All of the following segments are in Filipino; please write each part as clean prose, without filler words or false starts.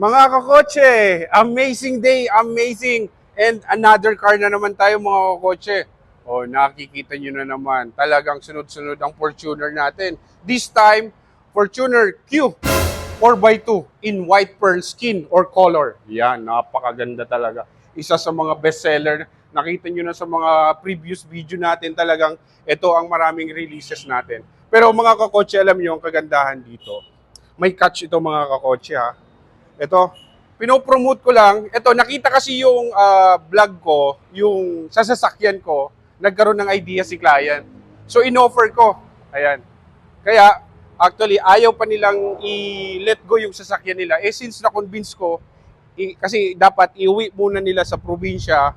Mga kakotse, amazing day, amazing. And another car na naman tayo mga kakotse. O, nakikita nyo na naman, talagang sunod-sunod ang Fortuner natin. This time, Fortuner Q 4x2 in white pearl skin or color. Yan, napakaganda talaga. Isa sa mga bestseller. Nakita nyo na sa mga previous video natin talagang ito ang maraming releases natin. Pero mga kakotse, alam nyo ang kagandahan dito. May catch ito mga kakotse ha. Ito, pinopromote ko lang. Ito, nakita kasi yung vlog ko, yung sa sasakyan ko, nagkaroon ng idea si client. So, in-offer ko. Ayan. Kaya, actually, ayaw pa nilang i-let go yung sasakyan nila. Eh, since na-convince ko, kasi dapat iuwi muna nila sa probinsya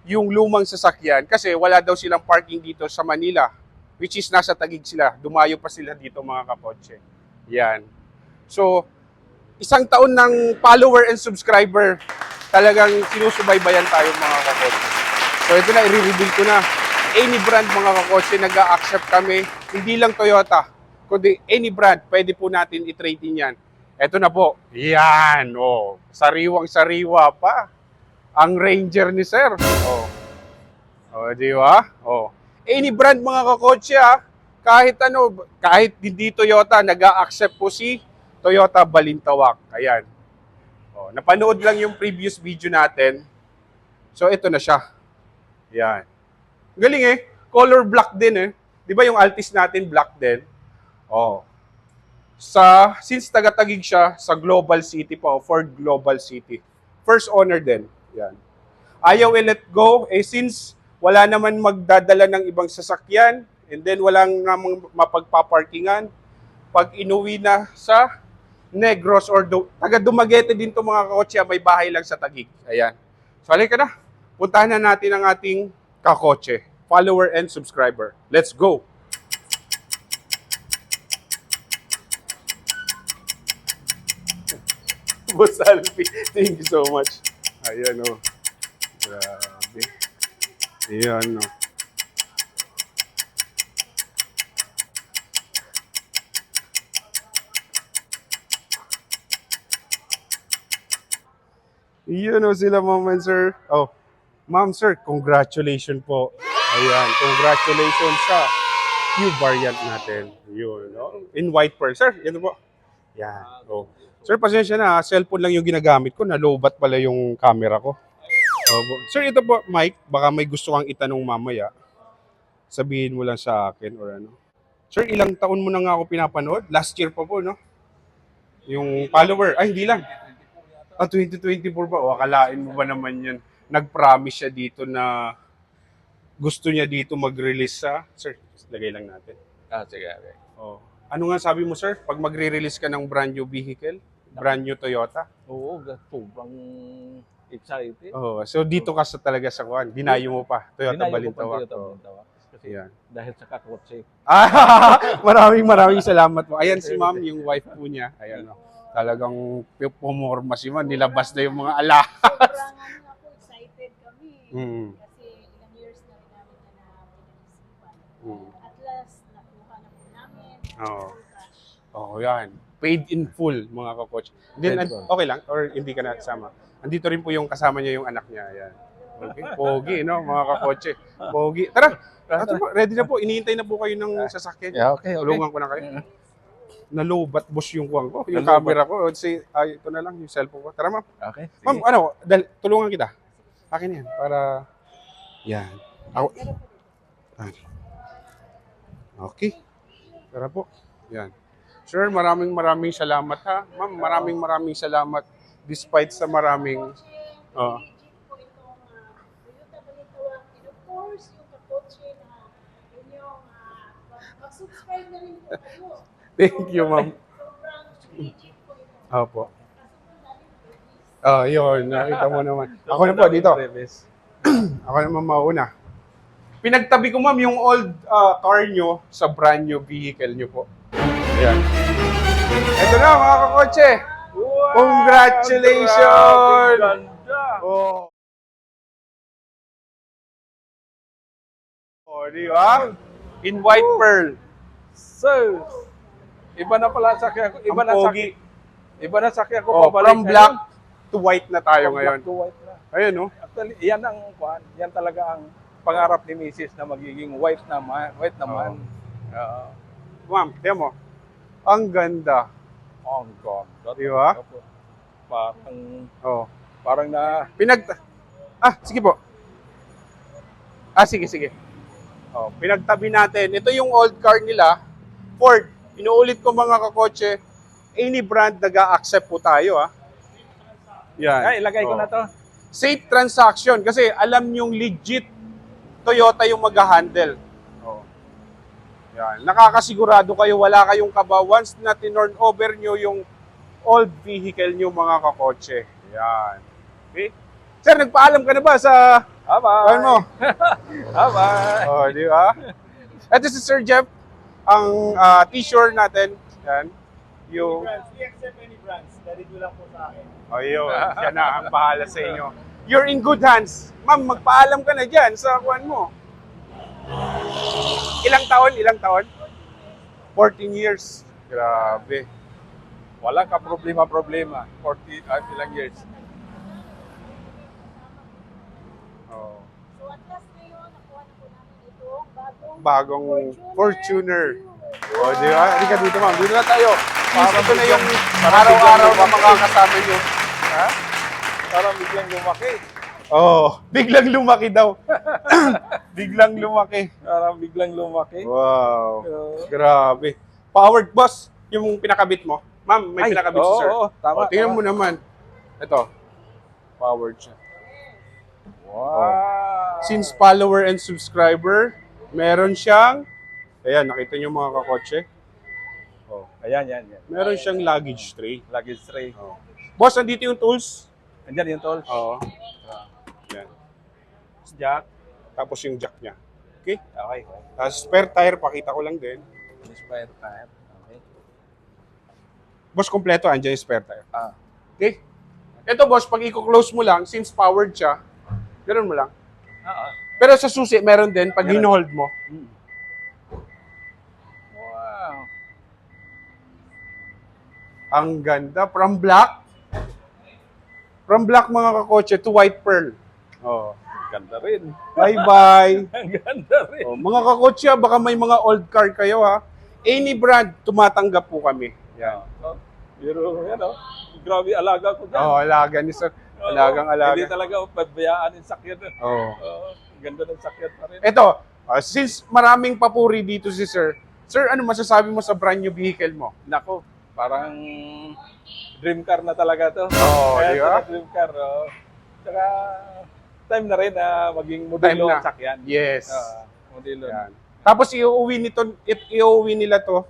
yung lumang sasakyan kasi wala daw silang parking dito sa Manila, which is nasa Taguig sila. Dumayo pa sila dito mga kapotse. Yan. So, isang taon ng follower and subscriber, talagang sinusubaybayan tayo mga kakotse. So ito na, i-reveal ko na. Any brand mga kakotse, nag-a-accept kami. Hindi lang Toyota, kundi any brand, pwede po natin i-trade in yan. Ito na po. Yan, oh. Sariwang-sariwa pa. Ang Ranger ni Sir. Oh. Oh, di ba? Oh. Any brand mga kakotse kahit ano, kahit hindi Toyota, nag-a-accept po si Toyota Balintawak. Ayan. Oh, napanood lang yung previous video natin. So, ito na siya. Ayan. Galing eh. Color black din eh. Di ba yung Altis natin black din? Oh. Since taga-Taguig siya, sa Global City pa, Ford Global City. First owner din. Yan. Ayaw i-let go, eh since wala naman magdadala ng ibang sasakyan, and then walang namang mapagpaparkingan, pag inuwi na sa Negros or taga Dumaguete din to mga kakotse, may bahay lang sa Taguig. Ayan. So halika na, puntahan na natin ang ating kakotse, follower and subscriber. Let's go! Boss Alfie, thank you so much. Ayan o. Grabe. Ayan o. Yun o sila, ma'am and sir. Oh, ma'am, sir, congratulations po. Ayan, congratulations sa Q variant natin. Yun, no? In white pearl. Sir, yan po. Yan. Oh. Sir, pasensya na. Cellphone lang yung ginagamit ko. Nalobat pala yung camera ko. Oh, sir, ito po, Mike. Baka may gusto kang itanong mamaya. Sabihin mo lang sa akin or ano. Sir, ilang taon mo na nga ako pinapanood? Last year pa po, no? Yung follower. Ay, hindi lang. 2024 ba? O, akalain mo ba naman yan? Nag-promise siya dito na gusto niya dito mag-release sa... Sir, lagay lang natin. Sige, okay. Oh. Ano nga sabi mo, sir? Pag magre-release ka ng brand new vehicle, brand new Toyota? Oo, sobrang excited. Oh, so dito ka sa talaga sa kuan. Dinayo mo pa Toyota Dinayo ko pa Balintawak. Toyota Balintawak. Kasi Ayan. dahil sa kakotse. Maraming salamat po. Ayan si ma'am, yung wife po niya. Ayan, no. Talagang pumorma si ma'am. Nilabas na yung mga ala. Sobrang ako excited kami. Kasi ilang years na rin namin na pinag-isipan. At last, nakuha na po namin. Oo. Full cash. Oh, yan. Paid in full, mga ka-coach. Then, okay lang? Or hindi ka na kasama? Andito rin po yung kasama niya yung anak niya. Ayan. Okay. Pogi, no? Mga ka-coach. Pogi. Tara! Ready na po. Iniintay na po kayo ng sasakyan. Yeah, okay. Tulungan ko na kayo. Nalobat boss yung kuwang ko. Yung Nalobat. camera ko. Ito na lang yung cellphone ko. Tara, ma'am. Okay. Ma'am, tulungan kita. Akin yan. Para, yan. Ako. Okay. Tara po. Yan. Sir, maraming salamat ha. Ma'am, maraming salamat. Despite sa maraming, Po itong Toyota Balintawak. And of course, yung kakotse na inyong mag-subscribe na rin po kayo. thank you, ma'am. Sobrang legit po ito. Opo. Kaso po dali Yun. Nakita mo naman. Ako na po, dito. Ako naman mauna. Pinagtabi ko, ma'am, yung old car nyo sa brand new vehicle nyo po. Ayan. Ito na, mga kakotse. Wow! Congratulations! Ganda! Oh. Oh, di ba? In white pearl. So, iba na pala sa iba Ang na sa pogi. Iba na sakyan ko Oh, pabalik from black to white na tayo From ngayon. black to white na. Ayun, no? Actually, yan ang kuan. Yan talaga ang pangarap ni Mrs. na magiging white naman. White naman. Oo. Ma'am, tiyan mo. Ang ganda. Oh, God. Di ba? Parang, Oh. parang na, Sige po. Sige. Oh, pinagtabi natin. Ito yung old car nila. Ford. Inuulit ko mga kakotse. Any brand nag-a-accept po tayo, Yan. ay, ilagay ko Oh. na to. Safe transaction kasi alam nyong legit Toyota yung mag-handle. Oh. Yan. Nakakasigurado kayo, wala kayong kaba once na tinurn over nyo yung old vehicle nyo mga kakotse. Yan. Okay? Sir, nagpaalam ka na ba sa Bye-bye. ano? Bye-bye. Oh, di ba? Ito si Sir Jeff, ang t-shirt natin. Yan. Yung, We accept any brands. Dali ko lang po sa akin. oh, yun. Siya na ang bahala sa inyo. You're in good hands. Ma'am, magpaalam ka na dyan sa kuwan mo. Ilang taon? 14 years. Grabe. Walang ka-problema. 40, ilang years. Oh. So at last ngayon, nakuha na po namin itong Bagong Fortuner. Oh, di ba? Hindi ka dito, ma'am. Dito na tayo. Para ito na yung araw-araw na makakasama nyo. Ha? Parang biglang lumaki. Oh, biglang lumaki daw. Biglang lumaki. Parang biglang lumaki. Wow. Oo. Grabe. Powered boss, yung pinakabit mo. Ma'am, may Ay, pinakabit si sir. oo, tama, O, tingnan tama. mo naman. Ito. Powered siya. Wow. Since follower and subscriber, meron siyang, ayan, nakita niyo mga kakotse. Oh, Ayan, yan. meron siyang luggage tray. Luggage tray. Oh. Boss, andito yung tools. Andyan yung tools. Oo. Yan. Jack. Tapos yung jack niya. Okay? Okay. Tapos spare tire, pakita ko lang din. Spare tire. Okay. Boss, kompleto, andyan yung spare tire. Ah. Okay? Ito boss, pag i-close mo lang, since powered siya, ganoon mo lang. Oo. Pero sa susi, meron din, pag Meron. hinohold mo. Wow. Ang ganda. From black mga kakotse to white pearl. Oh. Ganda rin. Bye-bye. Ang ganda rin. Oh, mga kakotse, baka may mga old car kayo Any brand, tumatanggap po kami. Yan. Oh, pero yan grabe alaga ko dyan. Oh, alaga ni sir. Alagang Hindi alaga. talaga pabayaan yung sakyan. Oh. Ganda ng sakyan pa rin. Ito, since maraming papuri dito si sir, sir, ano masasabi mo sa brand new vehicle mo? Nako, parang dream car na talaga to. Oo, Kaya di ba? ito na dream car. Tsaka time na rin na maging modelo Time na. ang sakyan. Yes. Modelo. Yan. Tapos iuwi nila to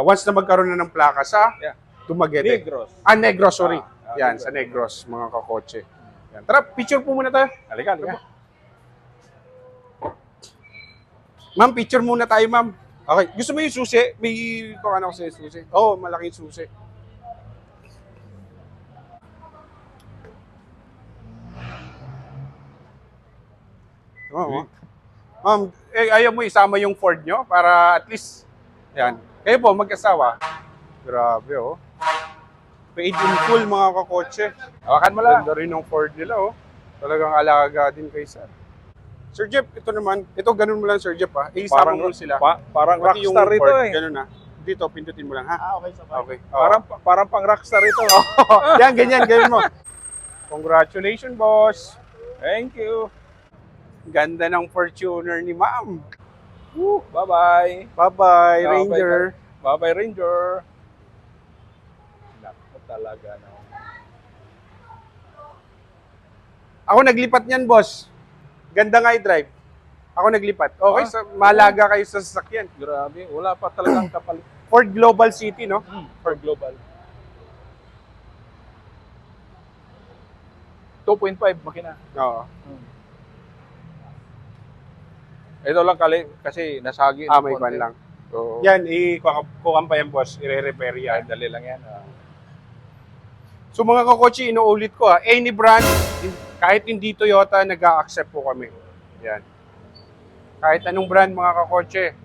once na magkaroon na ng plaka sa Yeah. Dumaguete. Negros. Negros, sorry. Yan, Negros. sa Negros, mga kakotse. Yan. Tara, picture po muna tayo. Halika. Ma'am, picture muna tayo, ma'am. Okay. Gusto mo yung susi? May kuha ako sa susi. Oo, malaking susi. Oo. Ma'am, ayaw mo isama yung Ford nyo para at least, yan. Kayo po, mag-asawa. Grabe, Paid in full, mga kakotse. Hawakan mo lang. Ganda rin ng Ford nila, Talagang alaga din kay sir. Sir Jeff, ito naman. Ito, ganun mo lang, Sir Jeff, Isama mo sila. Parang Pati yung rockstar ito Ford, eh. Ganun Dito, pindutin mo lang, ha? Okay, sabay. Okay. Parang pang rockstar ito. Yan, ganyan mo. Congratulations, boss. Thank you. Ganda ng Fortuner ni ma'am. Bye-bye. Bye-bye, Bye-bye, Ranger. Bye-bye, Ranger. Naku talaga. Ako naglipat niyan, boss. Ganda nga i-drive. Ako naglipat. Okay, malaga kayo sa sasakyan. Grabe. Wala pa talagang kapalit. Ford Global City, no? For global. 2.5 makina. Oo. Ito lang kasi nasagi. May konti. ban lang. So, Yan, kukan pa yan, boss. I-repair yan. dali lang yan. So mga kakotse, inuulit ko any brand, kahit hindi Toyota, nag-a-accept po kami. Yan. Kahit anong brand mga kakotse.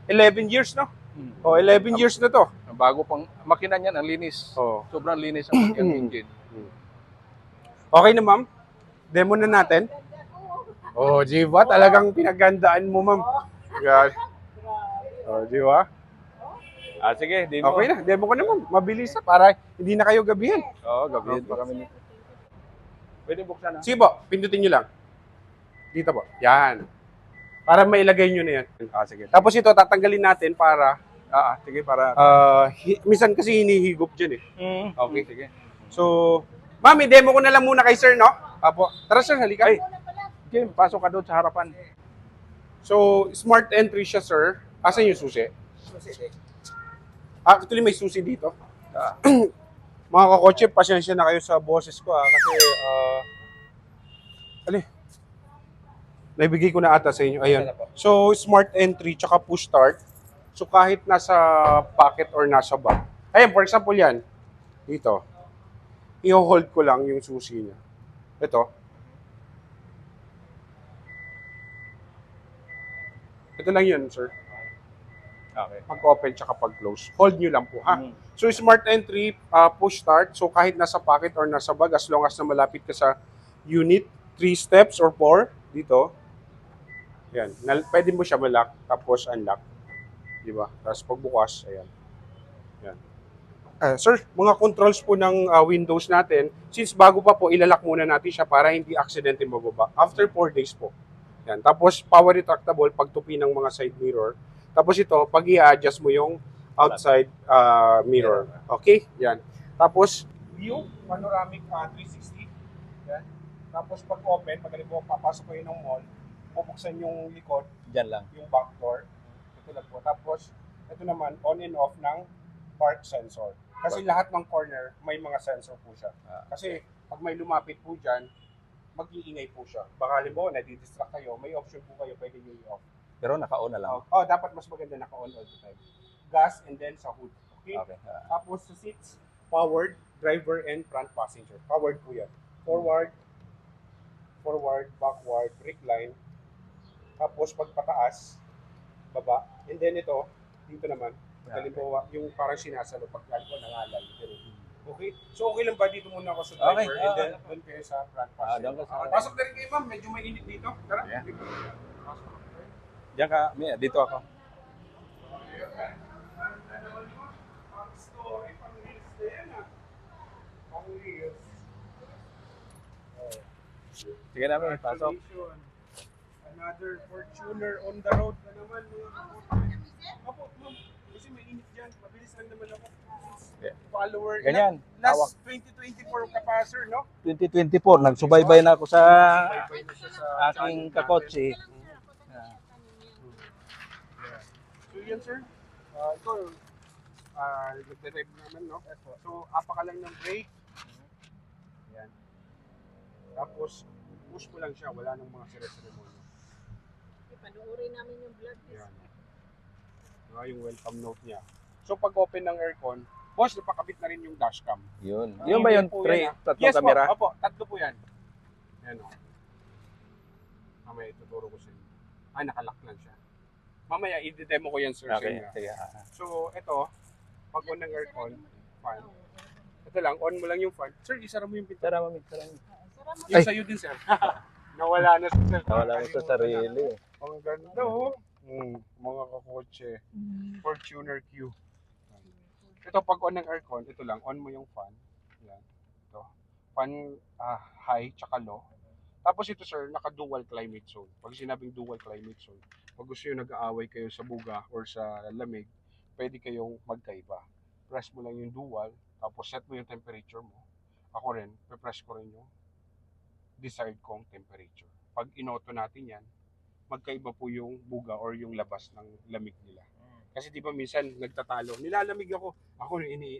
11 years, no? O, 11 years na to. bago pang makina niyan, ang linis. Oh. Sobrang linis ang yung engine. Okay na, ma'am? Demo na natin. Oh, di ba? Talagang pinagandaan mo, ma'am. Yan. Oh, di ba? Sige, demo. Okay na, demo ko na, ma'am. Mabilis na para hindi na kayo gabihan. Oo, gabi pa kami. Pwede buksan na. Sige po, pindutin nyo lang. Dito po. Yan. Para mailagay nyo na yan. Sige. Tapos ito, tatanggalin natin para, Sige, para... minsan kasi hinihigop dyan eh. Okay, sige. So, ma'am, i-demo ko na lang muna kay sir, no? Apo. Tara sir, halika. Ay, Kim, pasok ka doon sa harapan. So, smart entry siya, sir. Asan yung susi? Actually, may susi dito. Mga kakotse, pasensya na kayo sa boses ko, kasi, naibigay ko na ata sa inyo. Ayan. So, smart entry, tsaka push start. So, kahit nasa pocket or nasa bag. Ayan, for example yan. Dito. I-hold ko lang yung susi niya. Ito. Ito lang yun, sir. Okay. Pag-open tsaka pag-close. Hold nyo lang po, ha? So, smart entry, push start. So, kahit nasa pocket or nasa bag, as long as na malapit ka sa unit, 3 steps or 4, dito. Yan. Pwede mo siya malak, tapos unlock. Diba? Tapos pagbukas, ayan. Yan. Sir, mga controls po ng Windows natin, since bago pa po, ilalak muna natin siya para hindi accident yung mababa. After 4 days po. Yan. Tapos, power retractable, pagtupi ng mga side mirror. Tapos ito, pag i-adjust mo yung outside mirror. Okay? Yan. Tapos, view, panoramic 360. Yan. Tapos, pag open, pag halimbawa papasok kayo ng mall, bubuksan yung likod, Diyan lang. yung back door. Ito lang po. Tapos, ito naman, on and off ng park sensor. Kasi lahat ng corner, may mga sensor po siya. Kasi, pag may lumapit po dyan, mag-iingay po siya. Baka halimbawa, nadidistract kayo, may option po kayo, pwede nyo i-off. Pero naka-on na lang. Dapat mas maganda naka-on all the time. Gas and then sa hood. Okay? Okay. Tapos sa seats, powered, driver and front passenger. Powered po yan. Forward, backward, brake line. Tapos pag pataas, baba. And then ito, dito naman, halimbawa, yung parang sinasalo, pag halimbawa nangalay. Okay? So okay lang ba dito muna ako sa driver Okay. and then doon kayo sa front passenger. doon ka sa- Pasok na rin kayo, ma'am. Medyo mainit dito. Tara. Yeah. Diyan ka, dito ako. Sige namin, pasok. Another Fortuner on the road na naman. Opo, ma'am. Kasi mainit dyan. Mabilis lang naman ako. Yeah. Follower. Ganyan, hawak. Last 2024 ka pa, sir, no? 2024, nagsubaybay na ako sa Bye-bye na siya sa aking channel kakotse. So yan, sir. Ito, nagdadrive naman, no? So, apa ka lang ng brake. Yan. Tapos, push mo lang siya. Wala nang mga sere-seremonya. Panuorin namin yung vlog. Yan. Yung welcome note niya. So, pag open ng aircon, boss, napakabit na rin yung dashcam. Yun. Yun ba yung po tray, yan, tatlong yes, kamera? Opo, tatlo po yan. Yan, o. Mamaya, ituturo ko sa inyo. Nakalock lang siya. Mamaya, i-demo ko yan, sir. sa Okay, inyo. sige. So, ito, pag on ng aircon, fan. Ito lang, on mo lang yung fan. Sir, isara mo yung pinto. Tara, mami. Tara, mami. Yung Ay. sa'yo din, sir. Nawala na sa sir. Nawala mo sa sarili. Ang ganda, oh. Mga kakotse. Fortuner Q. Ito, pag on ng aircon, ito lang, on mo yung fan. Yan. Ito. Fan high, tsaka low. Tapos ito, sir, naka-dual climate zone. Pag sinabing dual climate zone, pag gusto nyo nag-aaway kayo sa buga or sa lamig, pwede kayong magkaiba. Press mo lang yung dual, tapos set mo yung temperature mo. Ako rin, press ko rin yung desired kong temperature. Pag inoto natin yan, magkaiba po yung buga or yung labas ng lamig nila. Kasi di ba minsan nagtatalo, nilalamig ako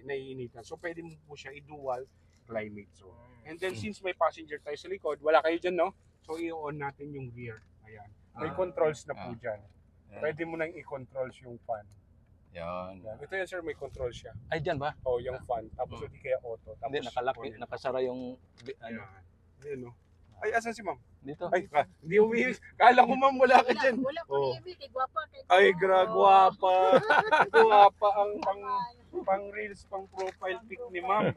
naiinitan. So pwede mo po siya i-dual climate zone. And then since may passenger tayo sa likod, wala kayo dyan, no? So i-on natin yung rear. Ayan. May controls na po dyan. Pwede mo nang i-controls yung fan. Yan. Yan. Ito yan, sir, may control siya. Ay, dyan ba? O, yung fan. Tapos hindi kaya auto. Tapos Hindi, nakalaki, on. nakasara yung... Ano, Ayan. Ayan, no? Ay, asan si ma'am? dito. Ay, hindi umihis. Kala ko, ma'am, wala ka dyan. Wala po Oh. ni Emil, kay gwapa. Ay, gwapa. Gwapa ang pang Pang reels, pang profile pic ni ma'am.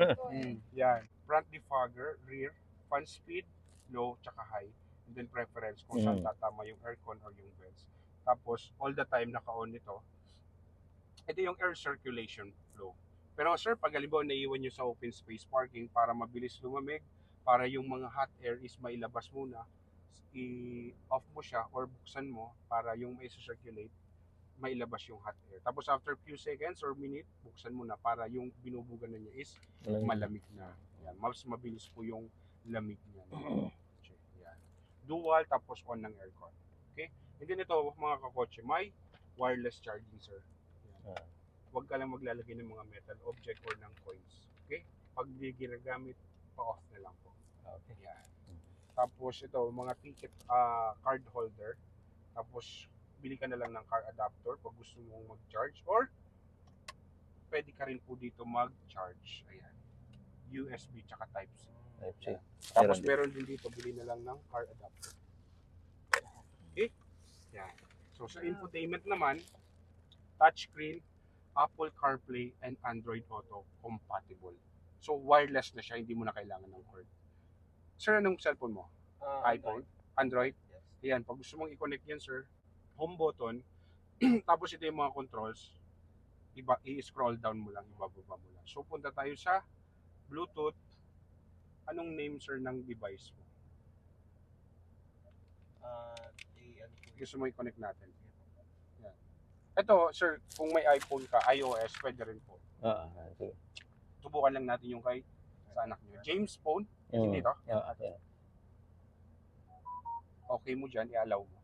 Yan. Front defogger, rear, fan speed, low, tsaka high. And then preference kung saan tatama yung aircon or yung vents. Tapos, all the time naka-on ito. Ito yung air circulation flow. Pero sir, pag halimbawa naiwan nyo sa open space parking para mabilis lumamig, para yung mga hot air is mailabas muna, i-off mo siya or buksan mo para yung may circulate mailabas yung hot air. Tapos after few seconds or minute, buksan mo na para yung binubugan na niya is malamig na. Yan, mas mabilis po yung lamig niya. Yan. Dual tapos on ng aircon. Okay? And then ito mga kakotse, may wireless charging sir. Yan. Huwag ka lang maglalagay ng mga metal object or ng coins. Okay? Pag di ginagamit, pa-off na lang po. Okay. Yan. Tapos ito, mga ticket card holder. Tapos bili ka na lang ng car adapter pag gusto mong mag-charge or pwede ka rin po dito mag-charge. Ayan. USB tsaka Type-C. Type-C. Tapos meron din dito, bili na lang ng car adapter. Okay? Yan. So sa infotainment naman, touchscreen, Apple CarPlay, and Android Auto compatible. So wireless na siya, hindi mo na kailangan ng cord. Sir, anong cellphone mo? iPhone? Android? Yes. Ayan, pag gusto mong i-connect yan sir, home button, tapos ito yung mga controls, i-scroll down mo lang, ibababa mo lang. So punta tayo sa Bluetooth. Anong name sir ng device mo? Gusto mo i-connect natin? Yan. Ito sir, kung may iPhone ka, iOS, pwede rin po. Sige. Tubukan lang natin yung kay sa anak niyo. James phone, hindi to? Okay. Okay mo dyan, i-allow mo.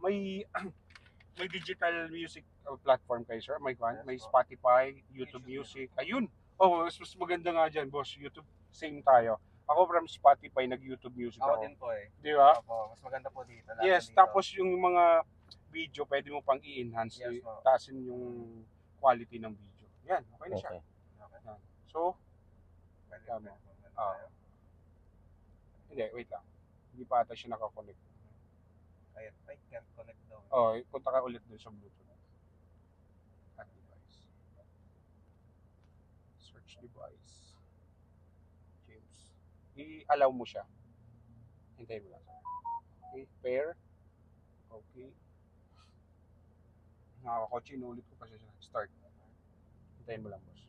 May may digital music platform kayo sir, may Spotify, YouTube Music, ayun. Oh, mas maganda nga dyan boss, YouTube, same tayo. Ako from Spotify, nag-YouTube Music Ako ako. din po eh. Di ba? Opo, mas maganda po dito. Yes, tapos yung mga video, pwede mo pang i-enhance, Yes, po. taasin yung quality ng video. Yan, okay na siya. Okay. Yan. So, Pwede, tama. pwede. Hindi, wait lang. Hindi pa ata siya nakakonect. Ayan, I can't connect daw. Oh, punta ka ulit dun sa Bluetooth. At device. Search device. James. I-allow mo siya. Hintayin mo lang. Okay, pair. Okay. Nakakakotse, inulit ko pa siya. Start. Hintayin mo lang, boss.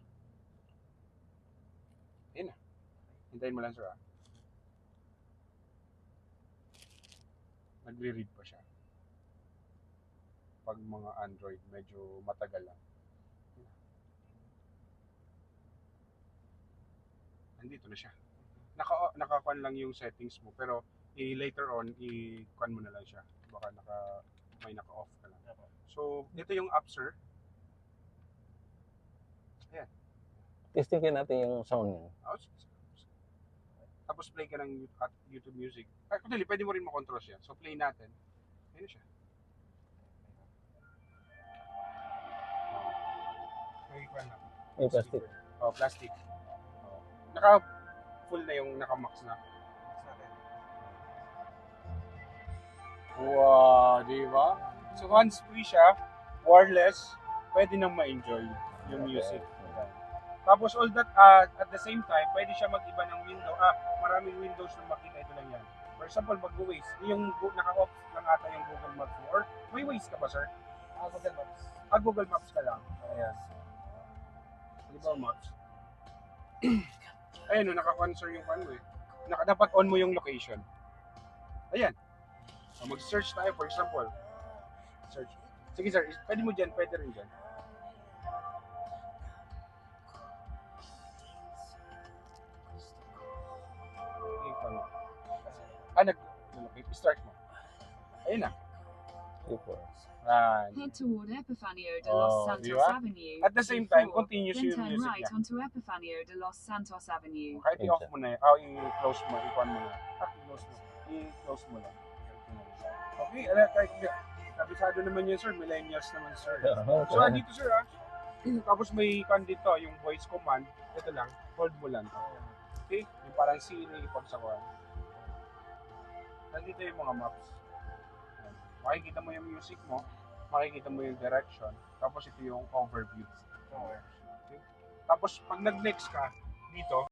Ayun na. Hintayin mo lang, sir. Nagre-read pa siya. Pag mga Android, medyo matagal lang. Nandito na siya. Naka-on lang yung settings mo, pero later on, i-con mo na lang siya. Baka may naka-off ka lang. So, ito yung app, sir. Ayan. Testingin natin yung sound niya. Tapos play ka ng YouTube Music. Actually, pwede mo rin makontrol siya. So, play natin. Ayun na siya. May kwan na. May plastic. Oh, plastic. Oh. Naka-full na yung naka-max na. Wow, di ba? So, hands-free siya, wireless, pwede nang ma-enjoy yung music. Tapos all that, at the same time, pwede siya mag-iba ng window. Maraming windows na makita, ito lang yan. For example, mag-Waze. Yung naka-off lang ata yung Google Maps mo. Or may Waze ka ba, sir? Google Maps. Google Maps ka lang. Ayan. Di ba, Maps? Ayan, naka-concern yung ano eh. Dapat on mo yung location. Ayan. So, mag-search tayo, for example. Search. Sige, sir. Pwede mo dyan, pwede rin dyan. Start mo. Ayun na. Yan. Head toward Epifanio de Oh, Los di Santos ba? Avenue. At the same time, Before, continuous then yung turn music right niya. onto Epifanio de Los Santos Avenue. Kahit i-off mo na yun, i-close mo, i-on mo na. I-close mo. I-close mo lang. Okay, kahit kabisado naman yun, sir. Millennials naman, sir. So, dito, sir, tapos may command dito, yung voice command. Ito lang, hold mo lang. Okay? Yung parang Siri, pagsakuan. Nandito yung mga maps. Makikita mo yung music mo. makikita mo yung direction. Tapos ito yung overview. Okay. Tapos pag nag-next ka dito,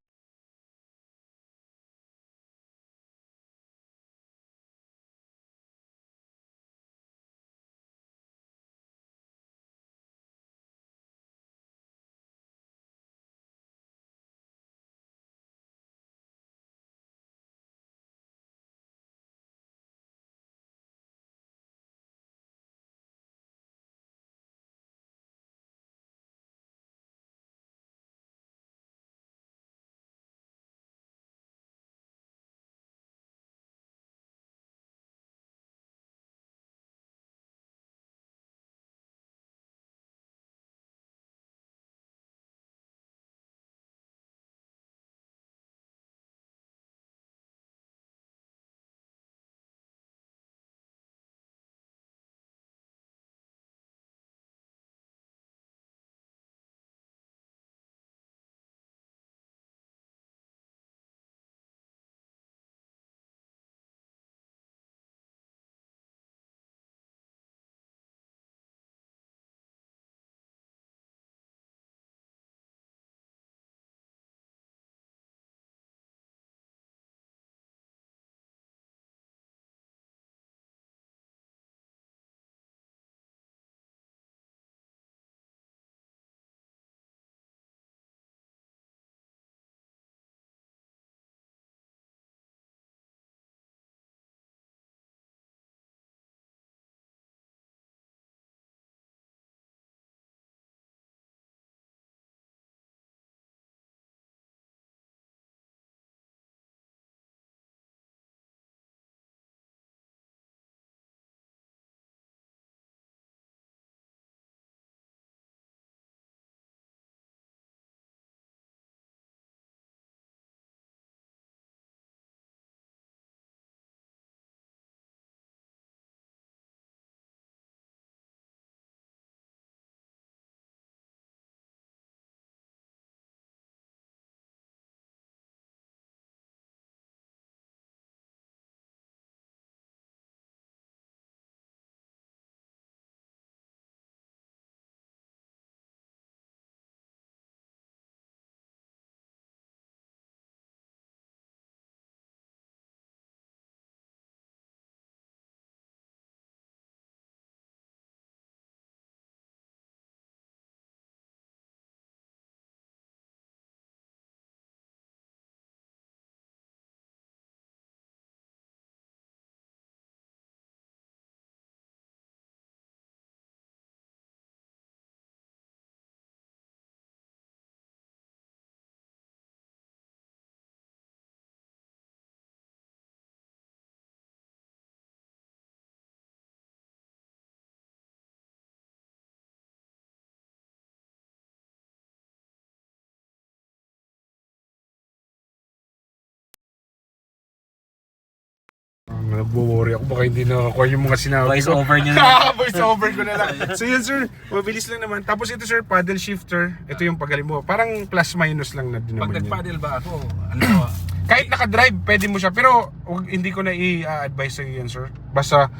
nagwo-worry ako baka hindi nakakuha yung mga sinabi Voice ko. over niyo na. Voice over ko na lang. So yun sir, mabilis lang naman. Tapos ito sir, paddle shifter. Ito yung pagaling mo. Parang plus minus lang na din Pag naman yun. nag-paddle ba ako, ano, Kahit naka-drive, pwede mo siya. Pero hindi ko na i-advise sa'yo yan sir. Basta,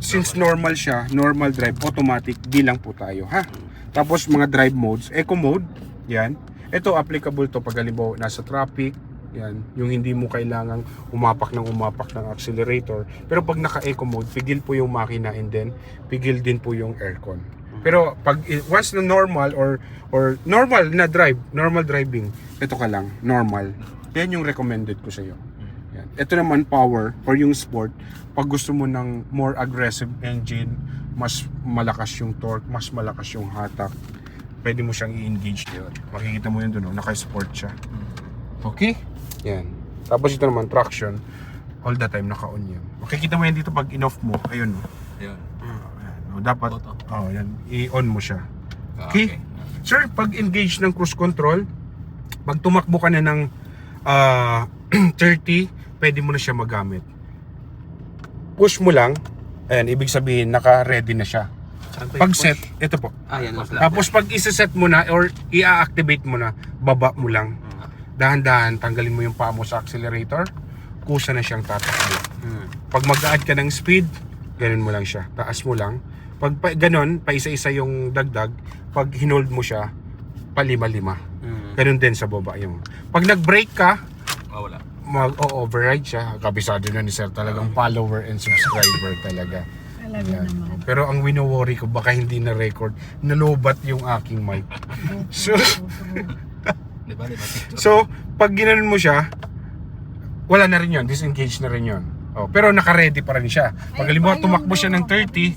since normal siya, normal drive, automatic, di lang po tayo. Ha? Tapos mga drive modes, eco mode, yan. Ito applicable to pag halimbawa nasa traffic, yan, yung hindi mo kailangang umapak ng accelerator. Pero pag naka-eco mode, pigil po yung makina and then pigil din po yung aircon. Pero pag once na normal or normal na drive, normal driving, ito ka lang, normal. Yan yung recommended ko sa iyo. Yan. Ito naman power or yung sport, pag gusto mo ng more aggressive engine, mas malakas yung torque, mas malakas yung hatak, pwede mo siyang i-engage dito. Makikita mo yun doon, naka-sport siya. Okay? Yan. Tapos ito naman, traction. All the time, naka-on yan. Makikita mo yan dito pag in-off mo. Ayun. yun. Dapat, yan. I-on mo siya. Okay? Sir, pag engage ng cruise control, pag tumakbo ka na ng 30, pwede mo na siya magamit. Push mo lang, ayan, ibig sabihin, naka-ready na siya. Pag set, ito po. Yan lang. Tapos pag isa-set mo na or i-activate mo na, baba mo lang. Dahan-dahan, tanggalin mo yung paa mo sa accelerator, kusa na siyang tatakbo. Pag mag-add ka ng speed, ganun mo lang siya. Taas mo lang. Ganon, pa isa-isa yung dagdag. Pag hinold mo siya, palima-lima. Ganon din sa baba yung. Pag nag-brake ka, Wala. mag-override siya. Kabisado na ni Sir, talagang follower and subscriber talaga. Yan. Pero ang wino-worry ko, baka hindi na record, nalobat yung aking mic. So, Di ba? so pag ginanon mo siya, wala na rin yun, disengage na rin yun. Oh, pero naka-ready pa rin siya. Pag halimbawa tumakbo siya ng 30,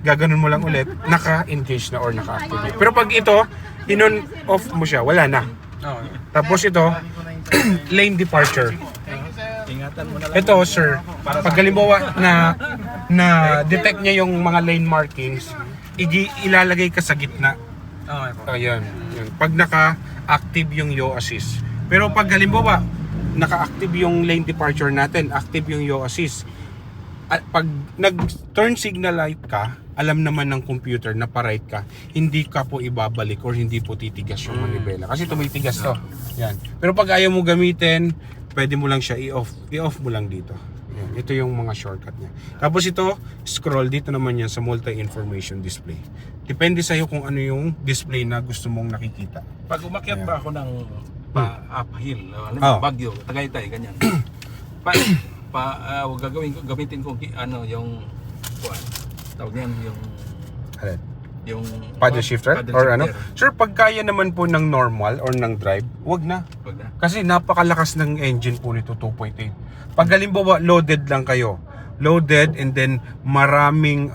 gaganon mo lang ulit, naka-engage na or naka-activate. Pero pag ito, inon off mo siya, wala na. Tapos ito, lane departure. Ingatan mo na lang. Ito sir, pag halimbawa na detect niya yung mga lane markings, ilalagay ka sa gitna. Ayan. Yun. Pag naka-active yung yaw assist. Pero pag halimbawa, naka-active yung lane departure natin, active yung yaw assist. At pag nag-turn signal light ka, alam naman ng computer na pa-right ka, hindi ka po ibabalik or hindi po titigas yung manibela. Kasi tumitigas to. Yan. Pero pag ayaw mo gamitin, pwede mo lang siya i-off. I-off mo lang dito. Yan. Ito yung mga shortcut niya. Tapos ito, scroll dito naman yan sa multi-information display. Depende sa'yo kung ano yung display na gusto mong nakikita. Pag umakyat pa ako ng uphill, Baguio, Tagaytay, ganyan. Gamitin ko yung tawag niyan Alin? yung Paddle shifter? paddle Or ano? shifter. Sir, pag kaya naman po ng normal or ng drive, wag na. Wag na. Kasi napakalakas ng engine po nito, 2.8. Pag halimbawa loaded lang kayo, loaded and then maraming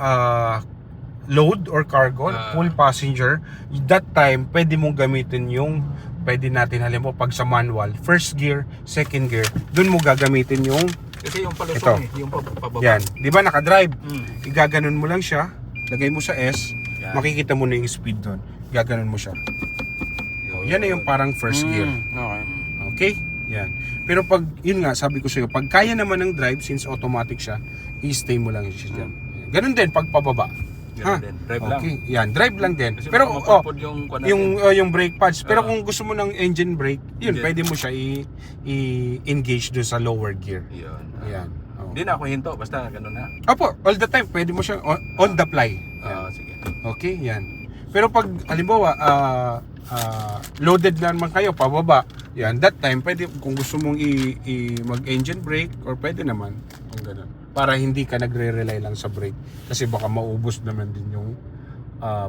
load or cargo, full passenger, that time pwede mong gamitin yung pwede natin halimbawa pag sa manual, first gear, second gear, dun mo gagamitin yung Kasi yung palusong Ito. yung pababa. yan. Di ba naka-drive? Mm. Igaganon mo lang siya, lagay mo sa S, Yan. makikita mo na yung speed doon. Gaganon mo siya. Yan na yung parang first gear. Okay. Okay? Yan. Pero pag, yun nga, sabi ko sa'yo, pag kaya naman ng drive, since automatic siya, i-stay mo lang siya dyan. Ganun din, pag pababa. Ganun din. Drive lang. Okay, yan, drive lang din. Kasi Pero, baka mapupod yung kuwan natin. yung brake pads. Pero Ah. kung gusto mo ng engine brake, yun, Engine. pwede mo siya i-engage doon sa lower gear. Yun. Ayan. Oh. Hindi na ako hinto, basta ganun na. Opo, all the time, pwede mo siya on the fly. Sige. Okay, yan. Pero pag, halimbawa, loaded na naman kayo, pababa, yan, that time, pwede, kung gusto mong mag-engine brake, or pwede naman, kung gano'n. Para hindi ka nagre-rely lang sa brake. Kasi baka maubos naman din yung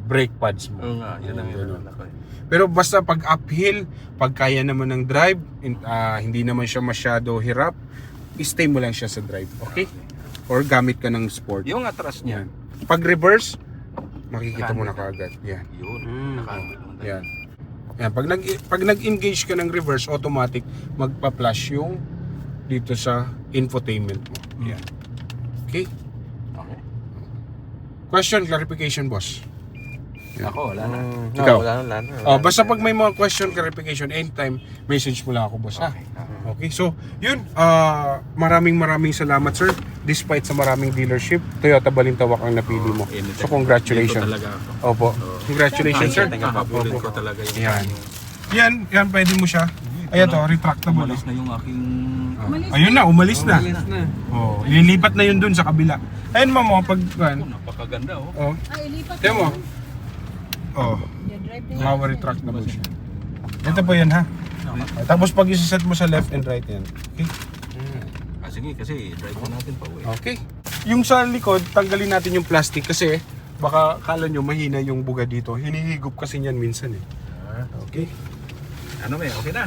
brake pads mo. Oo nga, yun ang Ganun. yun ako eh. Pero basta pag uphill, pag kaya naman ng drive, hindi naman siya masyado hirap, stay mo lang siya sa drive, okay? Or gamit ka ng sport. Yung atras niya. Yan. Pag reverse, makikita mo na kaagad. Yan. Yun. Naka-helmet mo tayo. Yan. Yan. Pag nag-engage ka ng reverse, automatic magpa-flash yung dito sa infotainment mo. Yan. Okay? Okay. Question, clarification, boss. Ako, wala na. Ikaw? Wala na. Basta pag may mga question, clarification, anytime, message mo lang ako, boss. Ha? Okay, so, yun. Maraming salamat, sir. Despite sa maraming dealership, Toyota Balintawak ang napili mo. So, congratulations. Dito talaga ako. Opo. Congratulations, sir. Nakapulin ko talaga yung Yan. Yan, pwede mo siya. Ayan to, retractable. Umalis na yung aking... Ayun na, umalis na. Oh, ililipat na yun dun sa kabila. Ayun, ma'am, pag... Napakaganda oh. Oh, Ay, ilipat tiyan mo. na. Oh, Yan, drive na. ma-retractable siya. Ito po yan, ha? Tapos pag isa-set mo sa left and right yan. Okay? Sige, kasi drive na natin pa uwi. Okay. Yung sa likod, tanggalin natin yung plastic kasi baka kala nyo mahina yung buga dito. Hinihigop kasi niyan minsan eh. Okay. Ano may, okay na.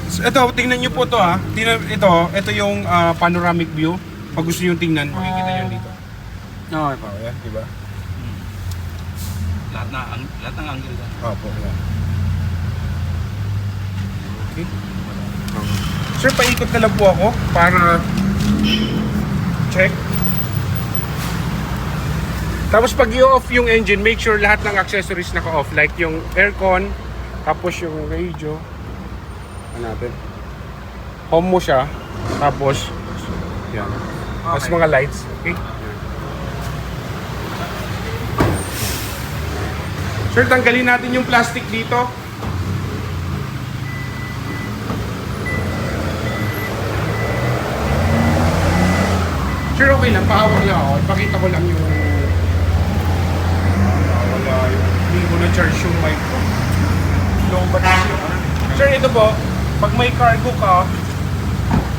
So, ito, tingnan nyo po to ha. Ito yung panoramic view. Pag gusto nyo tingnan, makikita nyo dito. Okay pa, yan, diba? Lahat ng angle na. Opo, yan. Okay. Sir, paikot na lang po ako para check. Tapos pag i-off yung engine, make sure lahat ng accessories naka-off. Like yung aircon, tapos yung radio. Ano natin? Home mo siya, tapos yan. Tapos mga lights, okay? Sir, tanggalin natin yung plastic dito. Sure, okay lang. Pahawak lang ako. Pakita ko lang yung wala yung hindi ko na-charge yung mic ko. Low battery. Sir, ito po, pag may cargo ka,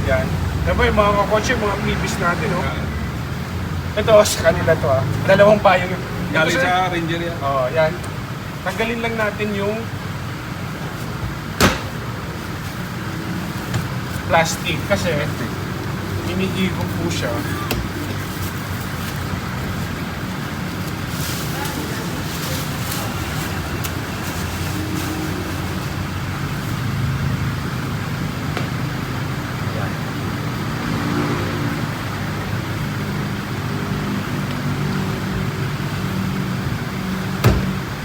yan. Diba yung mga kakotse, mga previous natin, no? Ito, sa kanila to, ah. Dalawang payong. Galing Ito, sir. sa Ranger yan. Oo, yan. Tanggalin lang natin yung plastic kasi iniigong po siya.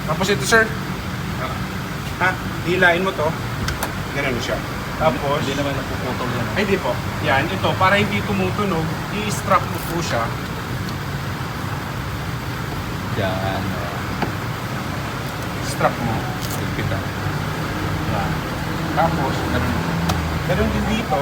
Tapos ito, sir. Ha? Hilain mo to. Ganun siya. Tapos, Hindi naman napuputol yan. ay di po. Yan, ito. Para hindi tumutunog, i-strap mo po siya. Yan. Strap mo. Higpitan. Yan. Tapos, ganun. Ganun din dito.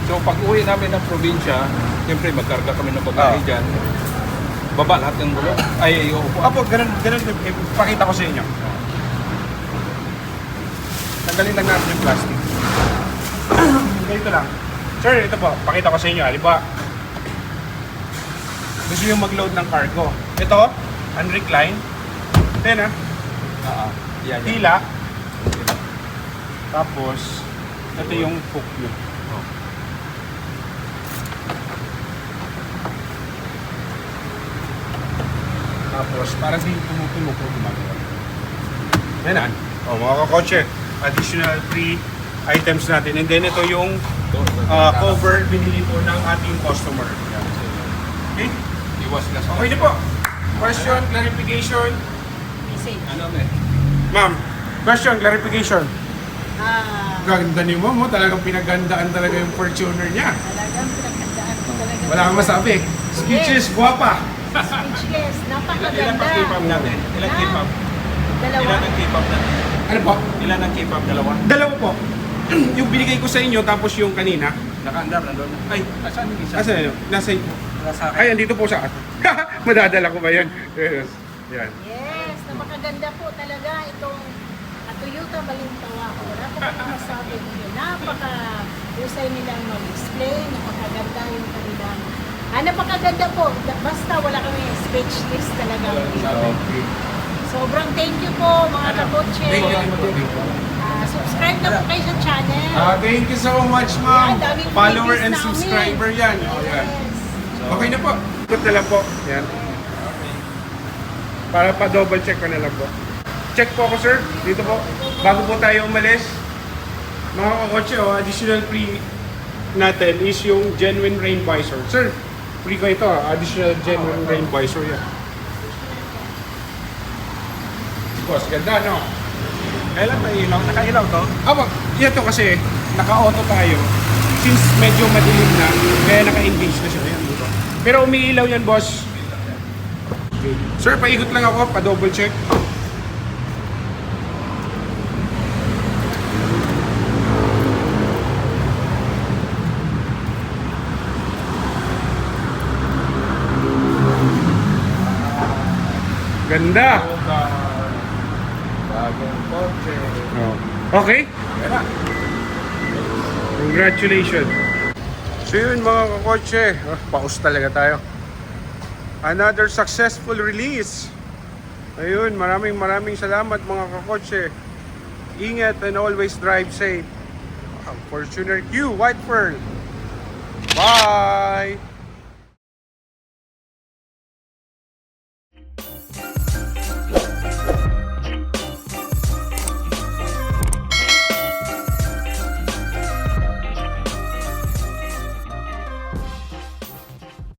So pag uwi namin ng probinsya, siyempre magkarga kami ng bagahe dyan. Baba lahat ng gulong. Ay, uupo. Apo, ganun, pakita ko sa inyo. Tanggalin lang natin yung plastic. Ganito lang. Sir, ito po, pakita ko sa inyo. Halimbawa, gusto nyo mag-load ng cargo. Ito, unrecline. Then, Yan, yan. hila. Tapos, ito yung hook nyo. Tapos, para di tumutunog o gumagawa. Yan. Mga kakotse, additional free items natin. And then ito yung cover binili po ng ating customer. Okay? Iwas gas. Okay na po. Question, clarification. Message. Ano eh? Ma'am, question, clarification. Ah, Ganda ni mo, talagang pinagandaan talaga yung Fortuner niya. talagang pinaghandaan ko talaga. Wala kang masabi. Speeches, guwapa. Speechless. Ilan Napakaganda. pa K-pop natin? Ilan Ah, K-pop? Dalawa. Ilan ang K-pop natin? Ano po? Ilan ang K-pop? Dalawa? Dalawa po. Yung binigay ko sa inyo, tapos yung kanina. Nakaandar na doon. Ay, asan yung isa? Asa yun? Nasa Nasa akin. ay, andito po sa atin. Madadala ko ba yan? Yes. Yan. Yes, napakaganda po talaga itong Toyota Balintawa. Wala po kayong masabi niyo. Napaka-husay nilang mag-explain. Napakaganda yung kanilang. Napakaganda po. Basta wala kami speechless talaga. Okay. Sobrang thank you po mga kakotse. Thank you. Subscribe na po kayo sa channel. Thank you so much, ma'am. Yan, daming Follower freebies and namin. subscriber yan. Oh, yan. Yes. Okay na po. Ikot na lang po. Yan. Para pa-double check ko na lang po. Check po ako, sir. Dito po. Bago po tayo umalis, mga kakotse, additional free natin is yung genuine rain visor. Sir, free ko ito. Additional genuine rain visor yan. Boss, ganda, no? Kailan may ilaw? Nakailaw to? Yan to kasi, naka-auto tayo. Since medyo madilim na, kaya naka-engage na siya. Ayan, dito. Pero umiilaw yan, boss. Okay. Sir, paikot lang ako, pa-double check. Ganda. Bagong kotse. Okay? Congratulations. So yun mga kakotse, paus talaga tayo. Another successful release. Ayun, maraming salamat mga kakotse. Ingat and always drive safe. Fortuner Q, White Pearl. Bye!